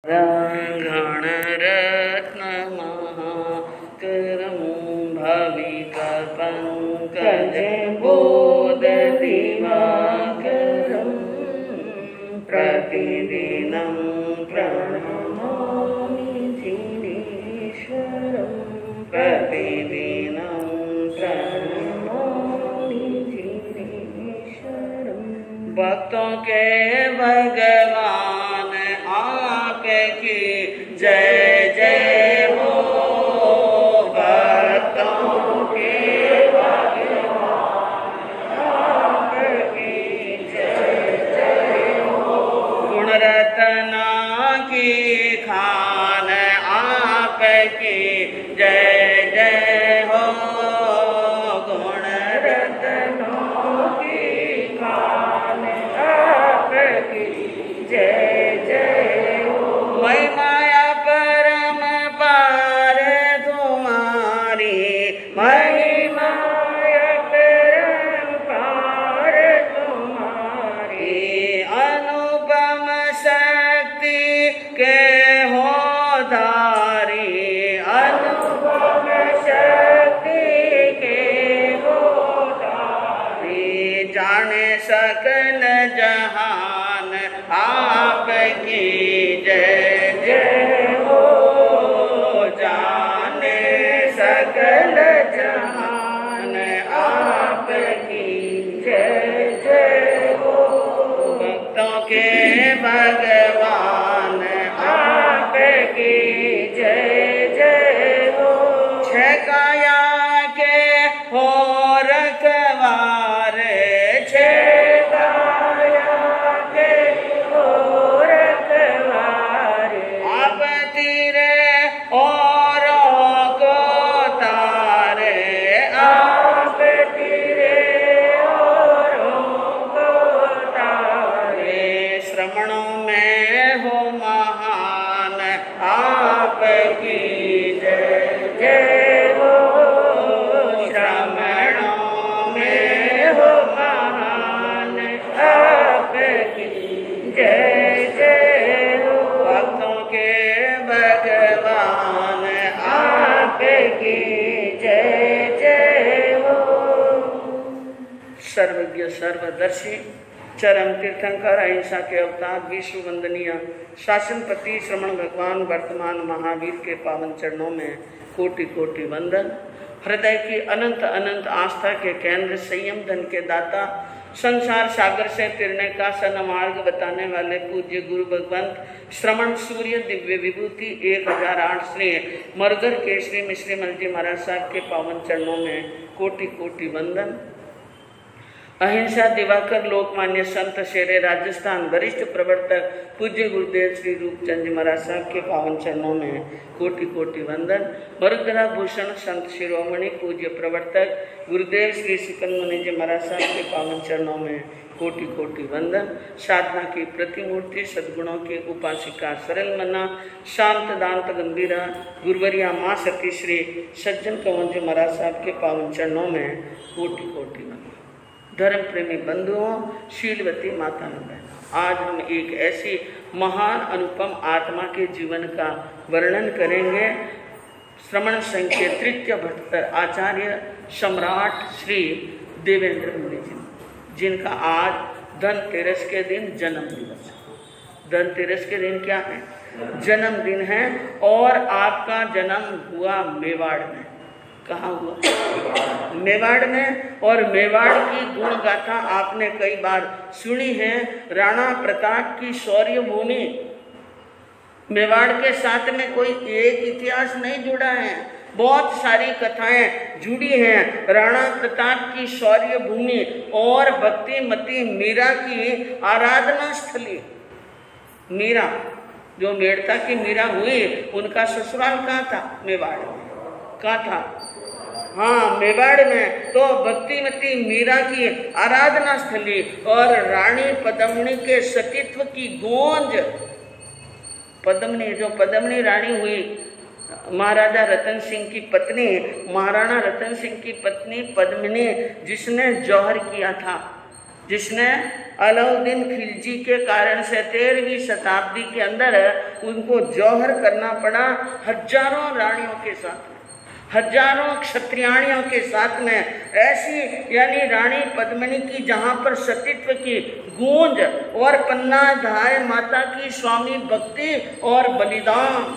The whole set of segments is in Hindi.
गणरत्नमहाकरं भविकपङ्कजबोधदिवाकरं प्रतिदिनं प्रणमामि जिनेश्वरं प्रतिदिनं प्रणमामि जिनेश्वरं। भक्तों के भगवान आपकी जय जय हो, भक्तों के भगवान आपकी जय जय हो। गुणरत्ना की खान आपकी जय जय हो, गुणरत्नों की खान आपकी जय जय हो। महिमाया परम पार तुम्हारी, महिमाया परम पार तुम्हारी, अनुपम शक्ति के हो धारी, अनुपम शक्ति के हो धारी। जाने सकल जहान आपकी जय जय हो, जाने सकल जहान आपकी जय जय हो। भक्तों के भगवान आपकी जय जय हो। छह काया के हो रखवार, छह काया के हो रखवार, आप तीरे औरों को तारे, आप तीरे औरों को तारे। श्रवणों में हो महान आपकी जय जय हो, श्रवणों में हो महान आपकी जय जय हो। भक्तों के भगवान आपकी जय जय हो। सर्वज्ञ सर्वदर्शी चरम तीर्थंकर अहिंसा के अवतार विश्व वंदनीय शासनपति श्रमण भगवान वर्तमान महावीर के पावन चरणों में कोटि कोटि वंदन। हृदय की अनंत अनंत आस्था के केंद्र, संयम धन के दाता, संसार सागर से तिरने का सन्मार्ग बताने वाले पूज्य गुरु भगवंत श्रमण सूर्य दिव्य विभूति 1008 श्री मरगर केशरी मिश्री मल जी महाराज साहब के पावन चरणों में कोटि कोटि वंदन। अहिंसा दिवाकर लोकमान्य संत शेरे राजस्थान वरिष्ठ प्रवर्तक पूज्य गुरुदेव श्री रूपचंद जी महाराज साहब के पावन चरणों में कोटि कोटि वंदन। मरुदरा भूषण संत शिरोमणि पूज्य प्रवर्तक गुरुदेव श्री सिकंद मुनि जी महाराज साहब के पावन चरणों में कोटि कोटि वंदन। साधना की प्रतिमूर्ति सद्गुणों की उपासिका सरल मना शांत दांत गंभीरा गुरुवरिया माँ सती श्री सज्जन कंवर जी महाराज साहब के पावन चरणों में कोटि कोटि वंदन। धर्म प्रेमी बंधुओं, शीलवती माता बहन, आज हम एक ऐसी महान अनुपम आत्मा के जीवन का वर्णन करेंगे। श्रमण संघ के तृतीय भट्टर आचार्य सम्राट श्री देवेंद्र मुनि जी, जिनका आज धनतेरस के दिन जन्म दिवस है। धनतेरस के दिन क्या है? जन्मदिन है। और आपका जन्म हुआ मेवाड़ में। कहाँ हुआ? मेवाड़ में। और मेवाड़ की गुण गाथा आपने कई बार सुनी है। राणा प्रताप की शौर्य भूमि, मेवाड़ के साथ में कोई एक इतिहास नहीं जुड़ा है, बहुत सारी कथाएं जुड़ी हैं। राणा प्रताप की शौर्य भूमि और भक्तिमती मीरा की आराधना स्थली। मीरा, जो मेड़ता की मीरा हुई, उनका ससुराल कहाँ था? मेवाड़ में। कहाँ था? हाँ, मेवाड़ में। तो भक्तिमती मीरा की आराधना स्थली और रानी पद्मिनी के सतीत्व की गोंज। पद्मिनी, जो पद्मिनी रानी हुई, महाराजा रतन सिंह की पत्नी, महाराणा रतन सिंह की पत्नी पद्मिनी, जिसने जौहर किया था, जिसने अलाउद्दीन खिलजी के कारण से 13वीं शताब्दी के अंदर उनको जौहर करना पड़ा हजारों रानियों के साथ, हजारों क्षत्रियाणियों के साथ में। ऐसी यानी रानी पद्मिनी की जहाँ पर सतीत्व की गूंज और पन्नाधाय माता की स्वामी भक्ति और बलिदान।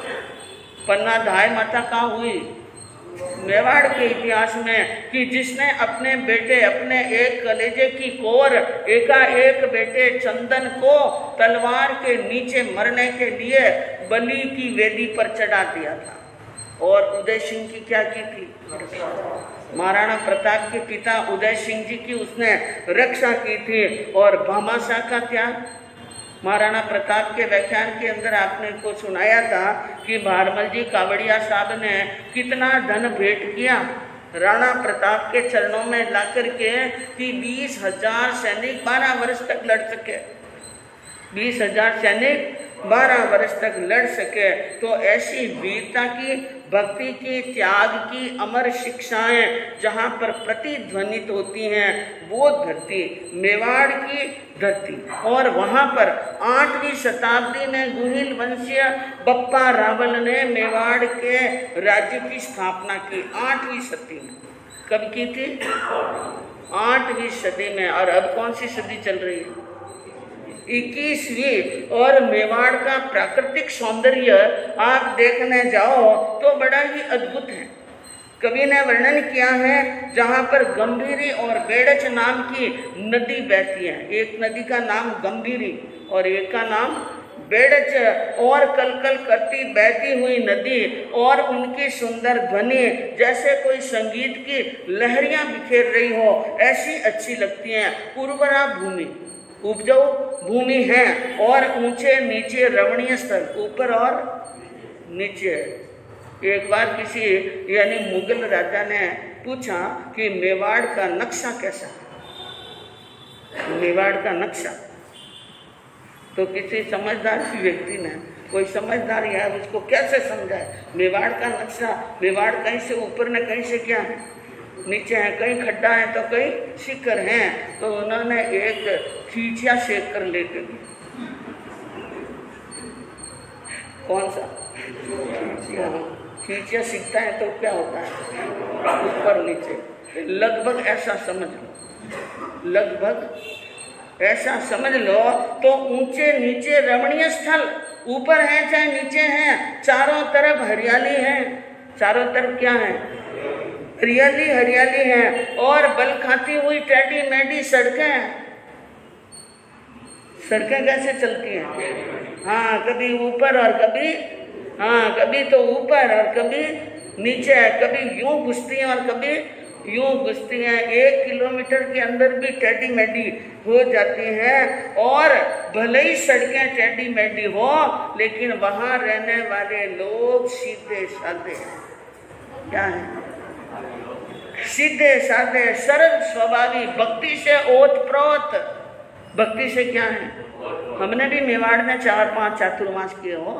पन्नाधाय माता कहाँ हुई? मेवाड़ के इतिहास में, कि जिसने अपने बेटे, अपने एक कलेजे की कोर, एकाएक बेटे चंदन को तलवार के नीचे मरने के लिए बलि की वेदी पर चढ़ा दिया था। और उदय सिंह की क्या की थी? महाराणा प्रताप के पिता उदय सिंह जी की उसने रक्षा की थी। और भामाशाह का क्या? महाराणा प्रताप के व्याख्यान के अंदर आपने को सुनाया था कि भारमल जी कावड़िया साहब ने कितना धन भेंट किया राणा प्रताप के चरणों में ला करके कि 20,000 सैनिक 12 वर्ष तक लड़ सके, 20,000 सैनिक 12 वर्ष तक लड़ सके। तो ऐसी वीरता की, भक्ति की, त्याग की अमर शिक्षाएं जहाँ पर प्रतिध्वनित होती हैं, वो धरती मेवाड़ की धरती। और वहाँ पर 8वीं शताब्दी में गुहिल वंशीय बप्पा रावल ने मेवाड़ के राज्य की स्थापना की 8वीं सदी में। कब की थी? 8वीं सदी में। और अब कौन सी सदी चल रही है? 21वीं। और मेवाड़ का प्राकृतिक सौंदर्य आप देखने जाओ तो बड़ा ही अद्भुत है। कवि ने वर्णन किया है जहाँ पर गंभीरी और बेड़च नाम की नदी बहती है। एक नदी का नाम गंभीरी और एक का नाम बेड़च। और कलकल करती बहती हुई नदी और उनकी सुंदर ध्वनि जैसे कोई संगीत की लहरियां बिखेर रही हो, ऐसी अच्छी लगती हैं। उर्वरा भूमि, उपजाऊ भूमि है और ऊंचे नीचे रमणीय स्थल, ऊपर और नीचे। एक बार किसी यानी मुगल राजा ने पूछा कि मेवाड़ का नक्शा कैसा है? मेवाड़ का नक्शा। तो किसी समझदार व्यक्ति ने, कोई समझदार है उसको कैसे समझाए? मेवाड़ का नक्शा, मेवाड़ कहीं से ऊपर ने कहीं से क्या है नीचे है, कहीं खड्डा है तो कहीं शिखर हैं। तो उन्होंने एक खींचिया सेक कर लेके, कौन सा खींचिया सीखता है तो क्या होता है? ऊपर नीचे। लगभग ऐसा समझ लो, लगभग ऐसा समझ लो। तो ऊंचे नीचे रमणीय स्थल, ऊपर है चाहे नीचे है, चारों तरफ हरियाली है। चारों तरफ क्या है? हरियाली हरियाली है। और बल खाती हुई टेढ़ी मेढ़ी सड़कें। सड़कें कैसे चलती हैं? हाँ, कभी ऊपर और कभी, हाँ कभी तो ऊपर और कभी नीचे, कभी यूं घुसती हैं और कभी यूं घुसती हैं। 1 किलोमीटर के अंदर भी टेढ़ी मेढ़ी हो जाती हैं। और भले ही सड़कें टेढ़ी मेढ़ी हो, लेकिन वहाँ रहने वाले लोग सीधे साधे हैं। क्या है? सीधे साधे, सरल स्वभावी, भक्ति से ओतप्रोत। भक्ति से क्या है? हमने भी मेवाड़ में 4-5 चातुर्मास किए हो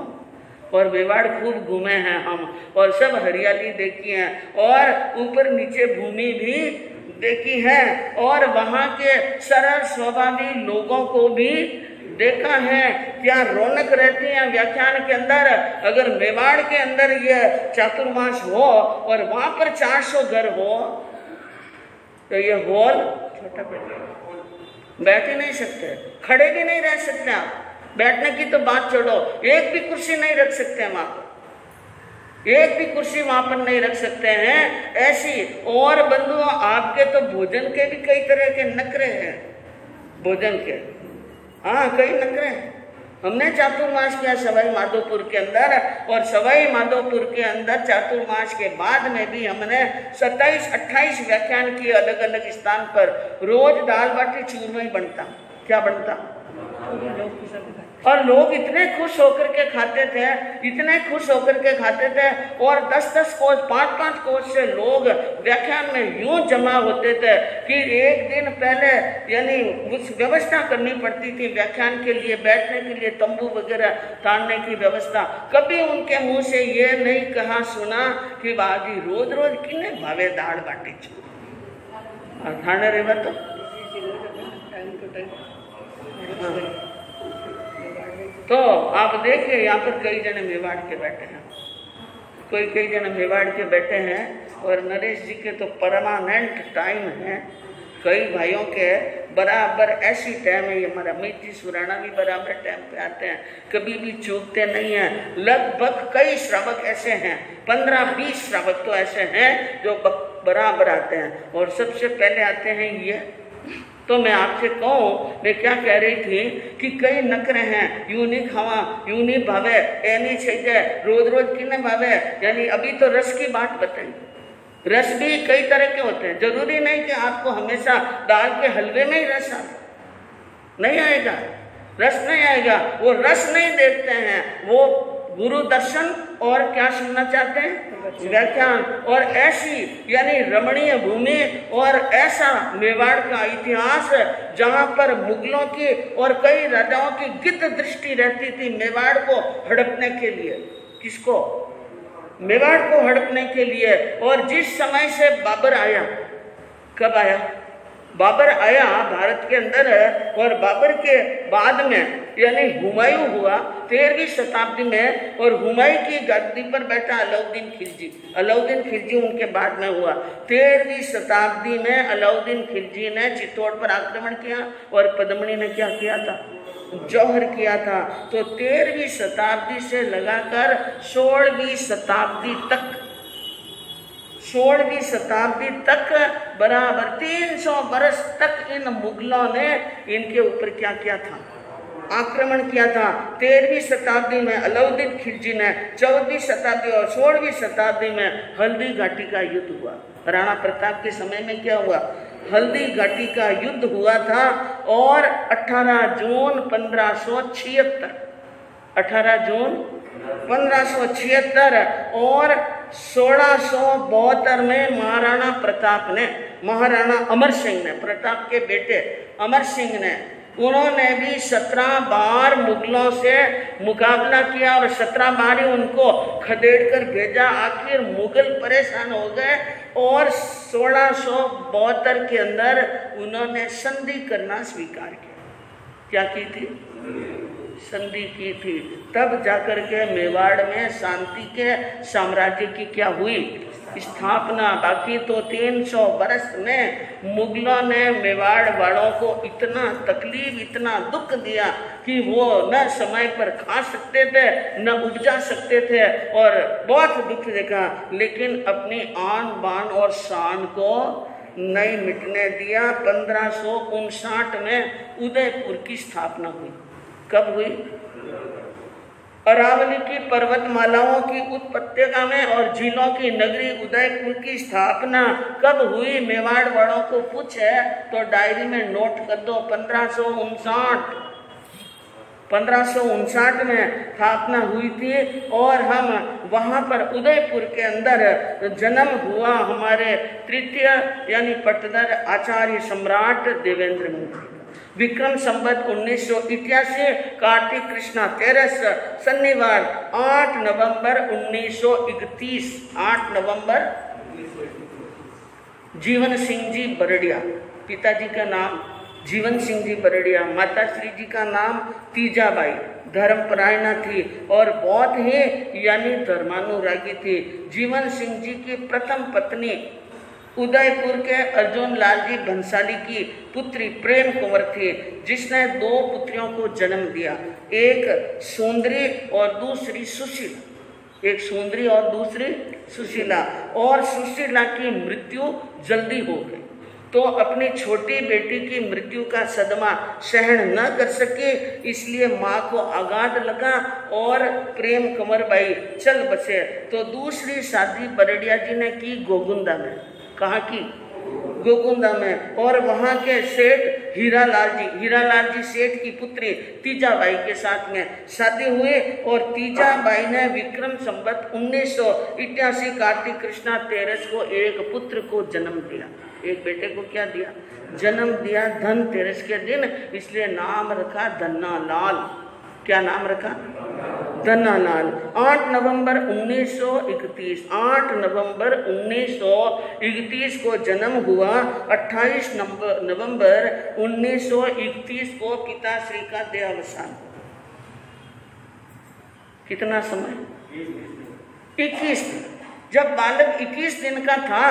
और मेवाड़ खूब घूमे हैं हम, और सब हरियाली देखी है और ऊपर नीचे भूमि भी देखी है और वहाँ के सरल स्वभावी लोगों को भी देखा है। क्या रौनक रहती है व्याख्यान के अंदर। अगर मेवाड़ के अंदर ये चातुर्मास हो और वहां पर 400 घर हो तो ये हॉल छोटा पड़ेगा, बैठ ही नहीं सकते, खड़े भी नहीं रह सकते आप। बैठने की तो बात छोड़ो, एक भी कुर्सी नहीं रख सकते वहां पर, एक भी कुर्सी वहां पर नहीं रख सकते हैं। ऐसी और बंधुओं, आपके तो भोजन के भी कई तरह के नखरे हैं, भोजन के, हाँ कई नखरे हैं। हमने चातुर्मास किया सवाई माधोपुर के अंदर, और सवाई माधोपुर के अंदर चातुर्मास के बाद में भी हमने 27-28 व्याख्यान किए अलग अलग स्थान पर। रोज दाल बाटी चूरमा ही बनता। क्या बनता? और लोग इतने खुश होकर के खाते थे, इतने खुश होकर के खाते थे। और 10-10 कोस, 5-5 कोस से लोग व्याख्यान में यूं जमा होते थे कि एक दिन पहले यानी कुछ व्यवस्था करनी पड़ती थी व्याख्यान के लिए, बैठने के लिए तंबू वगैरह तानने की व्यवस्था। कभी उनके मुंह से ये नहीं कहा सुना कि बाजी रोज रोज किने भावे दाल बाटी चूरमा खाने रहे तो। हाँ। तो आप देखिए यहाँ पर कई जने मेवाड़ के बैठे हैं, कई जने मेवाड़ के बैठे हैं और नरेश जी के तो परमानेंट टाइम है। कई भाइयों के बराबर ऐसी टाइम है, हमारा अमित जी सुराना भी बराबर टाइम पे आते हैं, कभी भी चूकते नहीं हैं। लगभग कई श्रावक ऐसे हैं, 15-20 श्रावक तो ऐसे हैं जो बराबर आते हैं। और सबसे पहले आते हैं ये। तो मैं आपसे कहूँ, मैं क्या कह रही थी कि कई नखरे हैं, यूं नहीं खावा, यूं नहीं भावे, ए नहीं चाहिए, रोज रोज किने भावे। यानी अभी तो रस की बात बताई। रस भी कई तरह के होते हैं, जरूरी नहीं कि आपको हमेशा दाल के हलवे में ही रस आए, नहीं आएगा, रस नहीं आएगा। वो रस नहीं देखते हैं, वो गुरु दर्शन और क्या सुनना चाहते हैं, व्याख्यान। और ऐसी यानी रमणीय भूमि और ऐसा मेवाड़ का इतिहास जहाँ पर मुगलों की और कई राजाओं की गिद्ध दृष्टि रहती थी मेवाड़ को हड़पने के लिए। किसको? मेवाड़ को हड़पने के लिए। और जिस समय से बाबर आया, कब आया? बाबर आया भारत के अंदर, और बाबर के बाद में यानी हुमायूं हुआ 13वीं शताब्दी में, और हुमायूं की गद्दी पर बैठा अलाउद्दीन खिलजी। अलाउद्दीन खिलजी उनके बाद में हुआ। 13वीं शताब्दी में अलाउद्दीन खिलजी ने चित्तौड़ पर आक्रमण किया और पद्मिनी ने क्या किया था? जौहर किया था। तो 13वीं शताब्दी से लगाकर 16वीं शताब्दी तक बराबर 300 वर्ष तक इन मुगलों ने इनके ऊपर क्या किया था? आक्रमण किया था। 13वीं शताब्दी में अलाउद्दीन खिलजी ने, 14वीं शताब्दी और 16वीं शताब्दी में हल्दी घाटी का युद्ध हुआ। राणा प्रताप के समय में क्या हुआ? हल्दी घाटी का युद्ध हुआ था। और 18 जून 1576 और 1672 में महाराणा अमर सिंह ने, प्रताप के बेटे अमर सिंह ने, उन्होंने भी 17 बार मुगलों से मुकाबला किया और 17 बार ही उनको खदेड़ कर भेजा। आखिर मुगल परेशान हो गए और 1672 के अंदर उन्होंने संधि करना स्वीकार किया। क्या की थी? संधि की थी। तब जाकर के मेवाड़ में शांति के साम्राज्य की क्या हुई? स्थापना। बाकी तो 300 वर्ष में मुगलों ने मेवाड़ वालों को इतना तकलीफ, इतना दुख दिया कि वो न समय पर खा सकते थे, न उपजा सकते थे, और बहुत दुख देखा। लेकिन अपनी आन बान और शान को नहीं मिटने दिया। 1559 में उदयपुर की स्थापना हुई। कब हुई? अरावली की पर्वतमालाओं की उत्पत्तिका में और झीलों की नगरी उदयपुर की स्थापना कब हुई? मेवाड़ वालों को पूछे तो डायरी में नोट कर दो। 1559 में स्थापना हुई थी। और हम वहाँ पर उदयपुर के अंदर जन्म हुआ हमारे तृतीय यानी पटदर आचार्य सम्राट देवेंद्र मुनि। विक्रम संवत 1988, कार्तिक कृष्णा 13, शनिवार 8 नवंबर 1931। 8 नवंबर। जीवन सिंह जी बरड़िया, पिताजी का नाम जीवन सिंह जी बरड़िया, माता श्री जी का नाम तीजाबाई, धर्मपरायणा थी और बहुत ही यानी धर्मानुरागी थी। जीवन सिंह जी की प्रथम पत्नी उदयपुर के अर्जुन लाल जी भंसाली की पुत्री प्रेम कुंवर थी, जिसने 2 पुत्रियों को जन्म दिया, एक सुंदरी और दूसरी सुशीला। एक सुंदरी और दूसरी सुशीला। और सुशीला की मृत्यु जल्दी हो गई, तो अपनी छोटी बेटी की मृत्यु का सदमा सहन न कर सके, इसलिए माँ को आघात लगा और प्रेम कंवर बाई चल बसे। तो दूसरी शादी बरड़िया जी ने की गोगुंदा में। कहाँ की? गोगुंदा में। और वहाँ के सेठ हीरालाल जी सेठ की पुत्री तीजाबाई के साथ में शादी हुई। और तीजाबाई ने विक्रम संवत 1988 कार्तिक कृष्णा 13 को एक पुत्र को जन्म दिया। एक बेटे को क्या दिया? जन्म दिया धनतेरस के दिन, इसलिए नाम रखा धन्ना लाल। क्या नाम रखा? धन्ना लाल। 8 नवंबर 1931। 8 नवंबर 1931 को जन्म हुआ। 28 नवंबर 1931 को पिताश्री का देहावसान। कितना समय? 21 दिन। जब बालक 21 दिन का था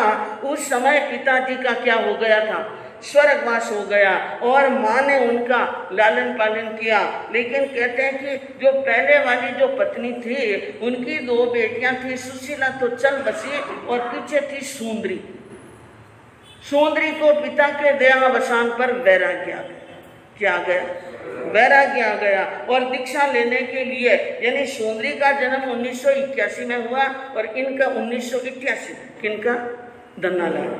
उस समय पिताजी का क्या हो गया था? स्वर्गवास हो गया और माँ ने उनका लालन पालन किया। लेकिन कहते हैं कि जो पहले वाली जो पत्नी थी उनकी 2 बेटियां थी, सुशीला तो चल बसी और पीछे थी सुंदरी। सुंदरी को पिता के देहावसान पर वैराग्य आ गया। क्या गया? वैराग्य आ गया और दीक्षा लेने के लिए, यानी सुंदरी का जन्म 1981 में हुआ और इनका 1988। किनका? धन्नालाल।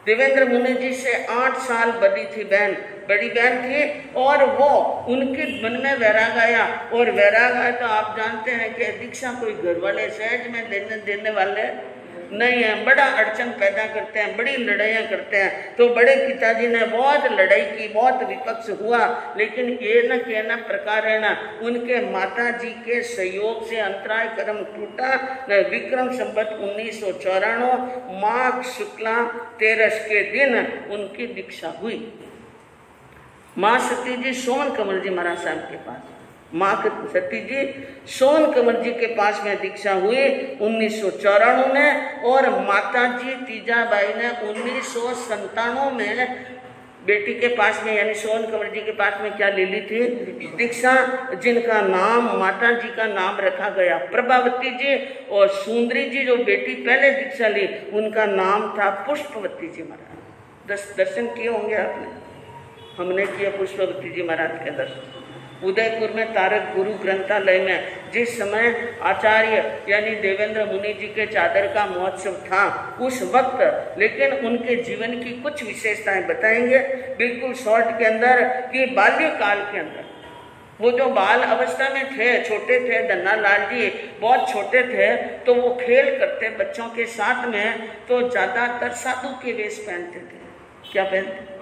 देवेंद्र मुनि जी से 8 साल बड़ी थी बहन, बड़ी बहन थी और वो उनके मन में वैराग आया। और वैराग आया तो आप जानते हैं कि दीक्षा कोई घर वाले सहज में देने वाले नहीं है, बड़ा अड़चन पैदा करते हैं, बड़ी लड़ाइयाँ करते हैं। तो बड़े पिताजी ने बहुत लड़ाई की, बहुत विपक्ष हुआ, लेकिन ये न कहना प्रकार है ना, उनके माता जी के सहयोग से अंतराय कर्म टूटा। विक्रम संवत 1994 माघ शुक्ला 13 के दिन उनकी दीक्षा हुई। माँ सती जी सोमन कमल जी महाराज साहब के पास, माँ सती जी सोमन कमल जी के पास में दीक्षा हुई 1994 में। और माता जी तीजाबाई ने 1997 में बेटी के पास में, यानी सोमन कमल जी के पास में क्या ले ली थी? दीक्षा, जिनका नाम माता जी का नाम रखा गया प्रभावती जी। और सुंदरी जी जो बेटी पहले दीक्षा ली उनका नाम था पुष्पवती जी महाराज। दर्शन किए होंगे आपने, हमने किया पुष्पवती जी महाराज के दर्शन। उदयपुर में तारक गुरु ग्रंथालय में जिस समय आचार्य यानी देवेंद्र मुनि जी के चादर का महोत्सव था उस वक्त, लेकिन उनके जीवन की कुछ विशेषताएं बताएंगे बिल्कुल शॉर्ट के अंदर। कि बाल्यकाल के अंदर वो जो बाल अवस्था में थे, छोटे थे, धन्नालाल जी बहुत छोटे थे, तो वो खेल करते बच्चों के साथ में, तो ज़्यादातर साधु के वेश पहनते थे। क्या पहनते?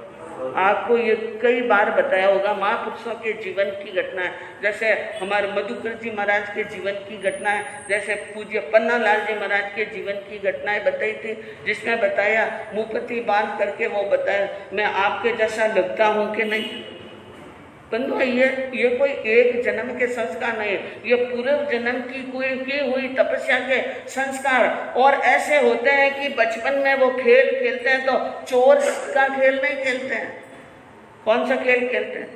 आपको ये कई बार बताया होगा, महापुरुषों के जीवन की घटना है। जैसे हमारे मधुकर जी महाराज के जीवन की घटना है, जैसे पूज्य पन्नालाल जी महाराज के जीवन की घटनाएं बताई थी, जिसमें बताया मुपति बांध करके वो बताया मैं आपके जैसा लगता हूँ कि नहीं। बंधु ये कोई एक जन्म के संस्कार नहीं, ये पूर्व जन्म की कोई की हुई तपस्या के संस्कार। और ऐसे होते हैं कि बचपन में वो खेल खेलते हैं तो चोर का खेल नहीं खेलते हैं। कौन सा खेल खेलते हैं?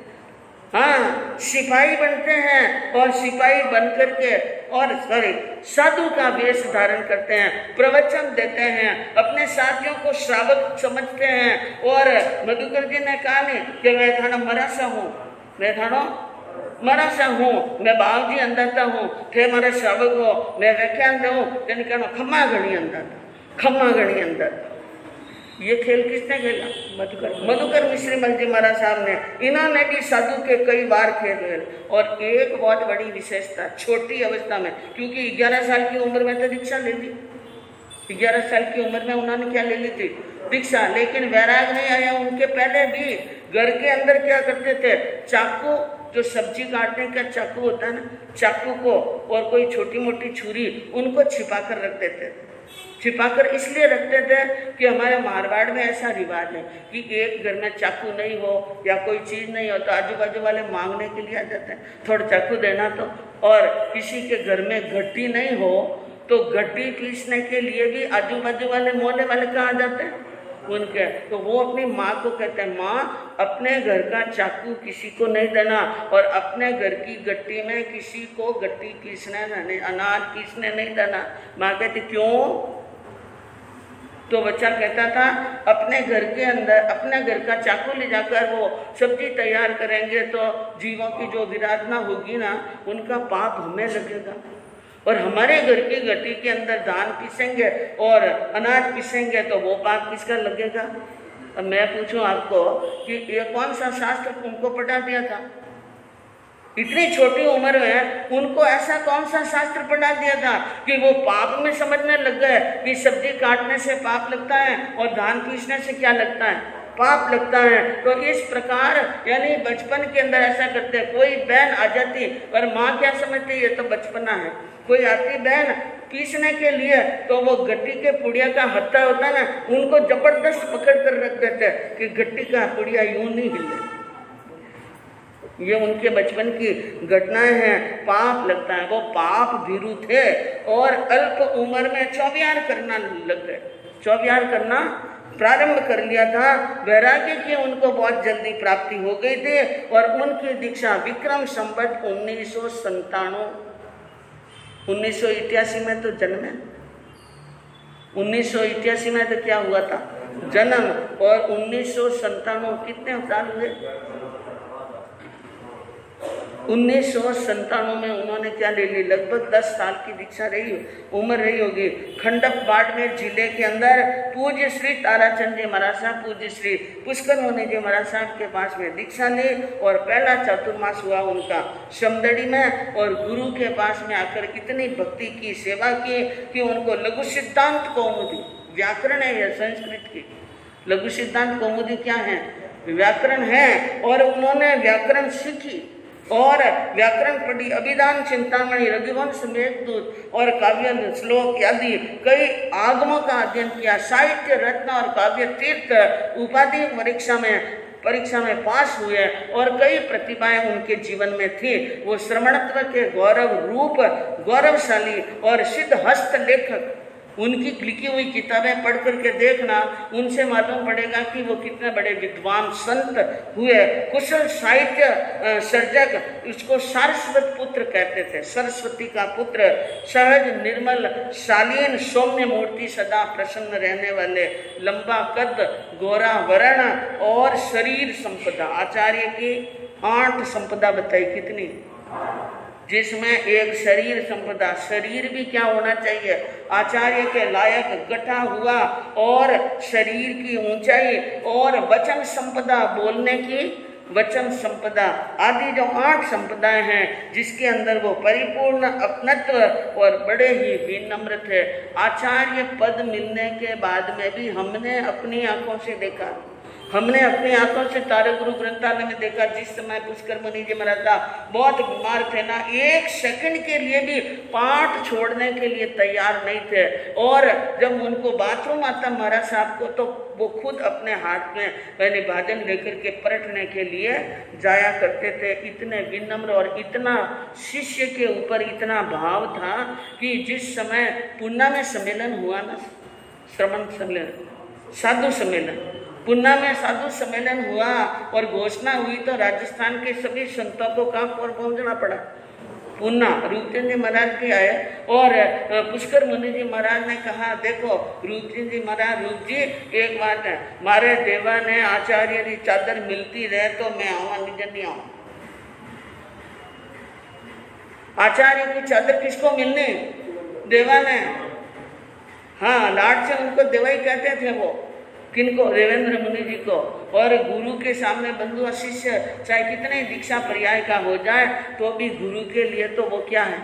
हाँ, सिपाही बनते हैं और सिपाही बन करके और साधु का वेश धारण करते हैं, प्रवचन देते हैं, अपने साथियों को श्रावक समझते हैं। और मधुकर जी ने कहा नहीं कि मैं थाना मरासा हूँ, मैं थानो मरासा हूँ, मैं बावजी अंदाता हूँ, थे मारा श्रावक हो, मैं व्याख्यान दूँ, तेने कहना खम्मा घड़ी अंदाता, खम्मा घड़ी अंदाता। ये खेल किसने खेला? मधुकर मिश्री मल जी महाराज साहब ने। इन्होंने भी साधु के कई बार खेल। और एक बहुत बड़ी विशेषता, छोटी अवस्था में, क्योंकि 11 साल की उम्र में तो दीक्षा ले ली, 11 साल की उम्र में उन्होंने क्या ले ली थी? दीक्षा। लेकिन वैराग नहीं आया उनके पहले भी। घर के अंदर क्या करते थे? चाकू, जो सब्जी काटने का चाकू होता है ना, चाकू को और कोई छोटी मोटी छुरी, उनको छिपा कर रख देते थे। छिपाकर इसलिए रखते थे कि हमारे मारवाड़ में ऐसा रिवाज है कि एक घर में चाकू नहीं हो या कोई चीज़ नहीं हो तो आजू बाजू वाले मांगने के लिए आ जाते हैं, थोड़ा चाकू देना तो। और किसी के घर में गट्टी नहीं हो तो गट्टी पीसने के लिए भी आजू बाजू वाले मोहल्ले वाले कहाँ आ जाते हैं? उनके। तो वो अपनी माँ को कहते हैं, माँ अपने घर का चाकू किसी को नहीं देना और अपने घर की गट्टी में किसी को गट्टी पीसने नहीं, अनाज पीसने नहीं देना। माँ कहती क्यों? तो बच्चा कहता था अपने घर के अंदर अपने घर का चाकू ले जाकर वो सब्जी तैयार करेंगे तो जीवों की जो विराधना होगी ना, उनका पाप हमें लगेगा। और हमारे घर की गट्टी के अंदर धान पीसेंगे और अनाज पीसेंगे तो वो पाप किसका लगेगा? अब मैं पूछूं आपको कि ये कौन सा शास्त्र उनको पढ़ा दिया था? इतनी छोटी उम्र में उनको ऐसा कौन सा शास्त्र पढ़ा दिया था कि वो पाप में समझने लग गए कि सब्जी काटने से पाप लगता है और धान पीसने से क्या लगता है? पाप लगता है। तो इस प्रकार यानी बचपन के अंदर ऐसा करते हैं। कोई बहन आ जाती और माँ क्या समझती ये तो बचपना है। कोई आती बहन पीसने के लिए तो वो गट्टी के पुड़िया का हत्था होता है ना, उनको जबरदस्त पकड़ कर रख देते कि गट्टी का पुड़िया यूं नहीं हिले। ये उनके बचपन की घटनाएं हैं। पाप लगता है, वो पाप भीरू थे और अल्प उम्र में चौविहार करना लग गए, चौविहार करना प्रारंभ कर लिया था। वैराग्य की उनको बहुत जल्दी प्राप्ति हो गई थी और उनकी दीक्षा विक्रम संवत 1988 में तो जन्म है, 1988 में तो क्या हुआ था, जन्म, और 1997 कितने साल हुए, 1997 में उन्होंने क्या ले ली, लगभग 10 साल की दीक्षा रही, उम्र रही होगी। खंडक बाड़मेर जिले के अंदर पूज्य श्री ताराचंद जी महाराज साहब, पूज्य श्री पुष्कर मुनि जी महाराज साहब के पास में दीक्षा ली और पहला चातुर्मास हुआ उनका समदड़ी में, और गुरु के पास में आकर इतनी भक्ति की, सेवा की कि उनको लघु सिद्धांत कौमुदी, व्याकरण है यह संस्कृत की, लघु सिद्धांत कौमुदी क्या है, व्याकरण है, और उन्होंने व्याकरण सीखी और व्याकरण पढ़ी, अभिधान, चिंतामणि, रघुवंश, मेघदूत और काव्य श्लोक आदि कई आगमों का अध्ययन किया। साहित्य रत्न और काव्य तीर्थ उपाधि परीक्षा में पास हुए और कई प्रतिभाएं उनके जीवन में थी। वो श्रमणत्व के गौरव रूप, गौरवशाली और सिद्ध हस्त लेखक। उनकी लिखी हुई किताबें पढ़ करके देखना, उनसे मालूम पड़ेगा कि वो कितने बड़े विद्वान संत हुए, कुशल साहित्य सर्जक। उसको सारस्वत पुत्र कहते थे, सरस्वती का पुत्र, सहज, निर्मल, शालीन, सौम्य मूर्ति, सदा प्रसन्न रहने वाले, लंबा कद, गोरा वर्ण और शरीर संपदा। आचार्य की 8 संपदा बताई, कितनी, जिसमें एक शरीर संपदा, शरीर भी क्या होना चाहिए, आचार्य के लायक गठा हुआ, और शरीर की ऊंचाई, और वचन संपदा, बोलने की वचन संपदा आदि जो 8 संपदाएं हैं, जिसके अंदर वो परिपूर्ण अपनत्व और बड़े ही विनम्र थे। आचार्य पद मिलने के बाद में भी हमने अपनी आंखों से देखा, हमने अपनी आंखों से तारे गुरु ग्रंथालय में देखा, जिस समय पुष्कर मुनि जी महाराज बहुत बीमार थे ना, 1 सेकंड के लिए भी पाठ छोड़ने के लिए तैयार नहीं थे। और जब उनको बाथरूम आता महाराज साहब को, तो वो खुद अपने हाथ में पहले भाजन लेकर के परटने के लिए जाया करते थे। इतने विनम्र और इतना शिष्य के ऊपर इतना भाव था कि जिस समय पूना में सम्मेलन हुआ ना, श्रमण सम्मेलन, साधु सम्मेलन, पूना में साधु सम्मेलन हुआ और घोषणा हुई, तो राजस्थान के सभी संतों को कहाँ पर पहुंचना पड़ा, पूना। रूपचंद जी महाराज भी आए और पुष्कर मुनि जी महाराज ने कहा, देखो रूपचंद जी महाराज, रूप जी एक बात है, मारे देवा ने आचार्य की चादर मिलती रहे तो मैं आवा, निजन नहीं आवा। आचार्य की चादर किसको मिलनी, देवा ने, हाँ, लाड से उनको देवाई कहते थे वो, किनको, देवेंद्र मुनि जी को। और गुरु के सामने बंधु शिष्य चाहे कितने दीक्षा पर्याय का हो जाए तो भी गुरु के लिए तो वो क्या है,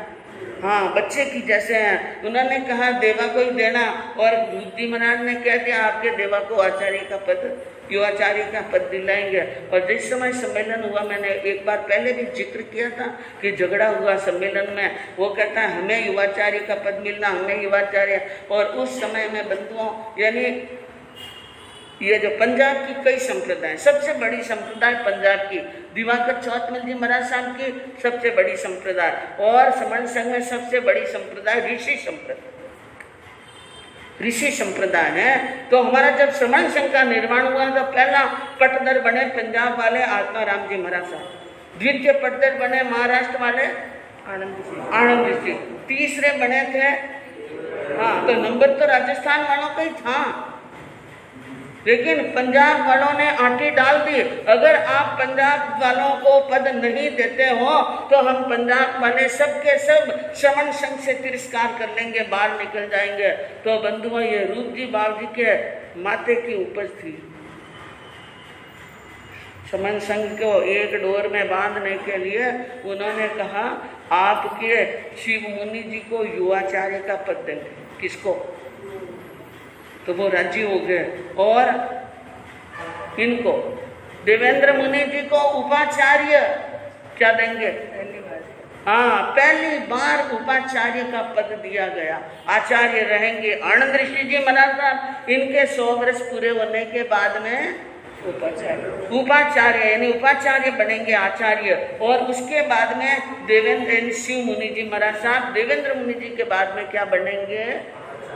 हाँ, बच्चे की जैसे हैं। उन्होंने कहा देवा को ही देना, और बुद्धि महाराज ने कह दिया आपके देवा को आचार्य का पद, युवाचार्य का पद दिलाएंगे। और जिस समय सम्मेलन हुआ, मैंने एक बार पहले भी जिक्र किया था कि झगड़ा हुआ सम्मेलन में, वो कहता है हमें युवाचार्य का पद मिलना, हमें युवाचार्य। और उस समय में बंधुओं, यानी ये जो पंजाब की कई संप्रदाय, सबसे बड़ी संप्रदाय पंजाब की दिवाकर चौथमल जी महाराज साहब की सबसे बड़ी संप्रदाय, और समण संघ में सबसे बड़ी संप्रदाय ऋषि संप्रदाय, ऋषि संप्रदाय है। तो हमारा जब समण संघ का निर्माण हुआ तो पहला पटदर बने पंजाब वाले आत्माराम जी महाराज साहब, द्वितीय पटदर बने महाराष्ट्र वाले आनंद ऋषि, तीसरे बने थे, हाँ, तो नंबर तो राजस्थान वालों का ही था, लेकिन पंजाब वालों ने आंटी डाल दी। अगर आप पंजाब वालों को पद नहीं देते हो तो हम पंजाब वाले सब के सब श्रमण संघ से तिरस्कार कर लेंगे, बाहर निकल जाएंगे। तो बंधुओं, ये रूप जी बाबू जी के माथे की उपज थी। श्रमण संघ को एक डोर में बांधने के लिए उन्होंने कहा आपके शिव मुनि जी को युवाचार्य का पद देंगे। किसको? तो वो राजी हो गए। और इनको देवेंद्र मुनि जी को उपाचार्य क्या देंगे? हाँ, पहली बार उपाचार्य का पद दिया गया। आचार्य रहेंगे आनंद ऋषि जी महाराज साहब। इनके 100 वर्ष पूरे होने के बाद में उपाचार्य यानी उपाचार्य बनेंगे आचार्य। और उसके बाद में देवेंद्र शिव मुनि जी महाराज साहब देवेंद्र मुनि जी के बाद में क्या बनेंगे?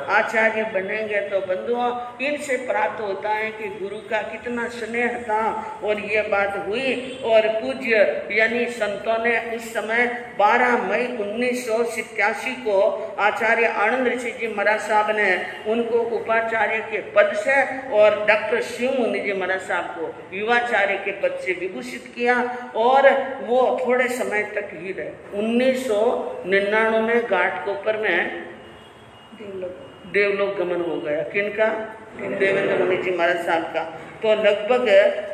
आचार्य बनेंगे। तो बंधुओं, इनसे प्राप्त होता है कि गुरु का कितना स्नेह था। और ये बात हुई और पूज्य यानी संतों ने उस समय 12 मई 1987 को आचार्य आनंद ऋषि जी महाराज साहब ने उनको उपाचार्य के पद से और डॉक्टर शिव मुनि जी महाराज साहब को युवाचार्य के पद से विभूषित किया। और वो थोड़े समय तक ही रहे। 1999 में घाटकोपर में देवलोक गमन हो गया। किनका? देवेंद्र मुनि जी महाराज साहब का। तो लगभग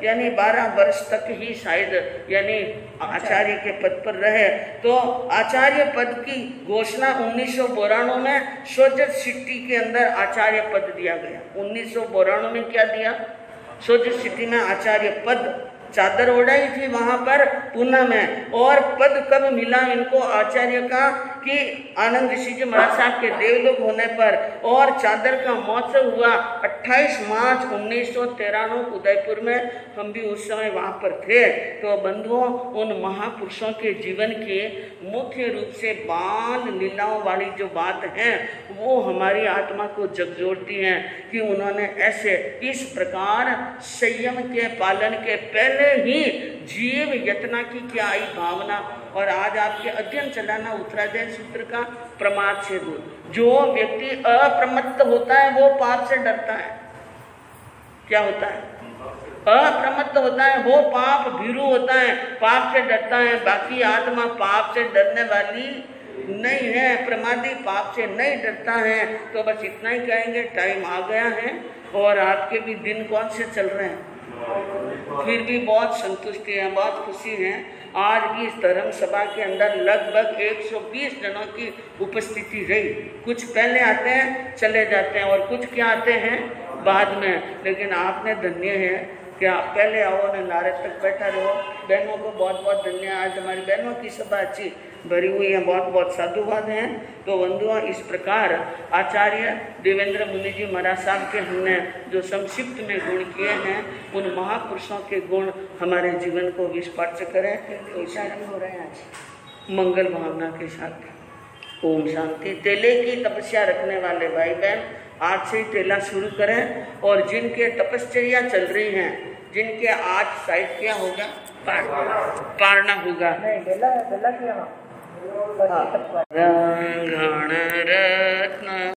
यानी 12 वर्ष तक ही शायद यानी आचार्य के पद पर रहे। तो आचार्य पद की घोषणा 1992 में सोजत सिटी के अंदर आचार्य पद दिया गया। 1992 में क्या दिया? सोजत सिटी में आचार्य पद, चादर ओढ़ाई थी वहां पर पूना में। और पद कब मिला इनको आचार्य का? कि आनंद ऋषि जी महाराज साहब के देवलोक होने पर। और चादर का महोत्सव हुआ 28 मार्च 1993 उदयपुर में। हम भी उस समय वहां पर थे। तो बंधुओं, उन महापुरुषों के जीवन की मुख्य रूप से बाल लीलाओं वाली जो बात है वो हमारी आत्मा को झकझोरती है कि उन्होंने ऐसे इस प्रकार संयम के पालन के पहले ही जीव यतना की क्या आई भावना। और आज आपके अध्ययन चलाना उत्तराध्याय सूत्र का प्रमाद से दूर। जो व्यक्ति अप्रमत्त होता है वो पाप से डरता है। क्या होता है? अप्रमत्त होता है वो पाप भीरू होता है, पाप से डरता है। बाकी आत्मा पाप से डरने वाली नहीं है, प्रमादी पाप से नहीं डरता है। तो बस इतना ही कहेंगे, टाइम आ गया है और आपके भी दिन कौन से चल रहे हैं। फिर भी बहुत संतुष्टि है, बहुत खुशी है। आज की इस धर्म सभा के अंदर लगभग 120 जनों की उपस्थिति रही। कुछ पहले आते हैं चले जाते हैं और कुछ क्या आते हैं बाद में। लेकिन आपने धन्य है कि आप पहले आओ न नारे तक बैठा रहो। बहनों को बहुत बहुत धन्यवाद। आज हमारी बहनों की सभा अच्छी भरी हुई है, बहुत बहुत साधुवाद हैं। तो बंधुओं, इस प्रकार आचार्य देवेंद्र मुनि जी महाराज साहब के हमने जो संक्षिप्त में गुण किए हैं, उन महापुरुषों के गुण हमारे जीवन को विस्पर्श करें। तो हो रहे हैं आज मंगल भावना के साथ। ओम शांति। तेले की तपस्या रखने वाले भाई बहन आज से ही तेला शुरू करें। और जिनके तपस्या चल रही हैं, जिनके आज साइड क्या होगा, पारना होगा। रंगण रत्न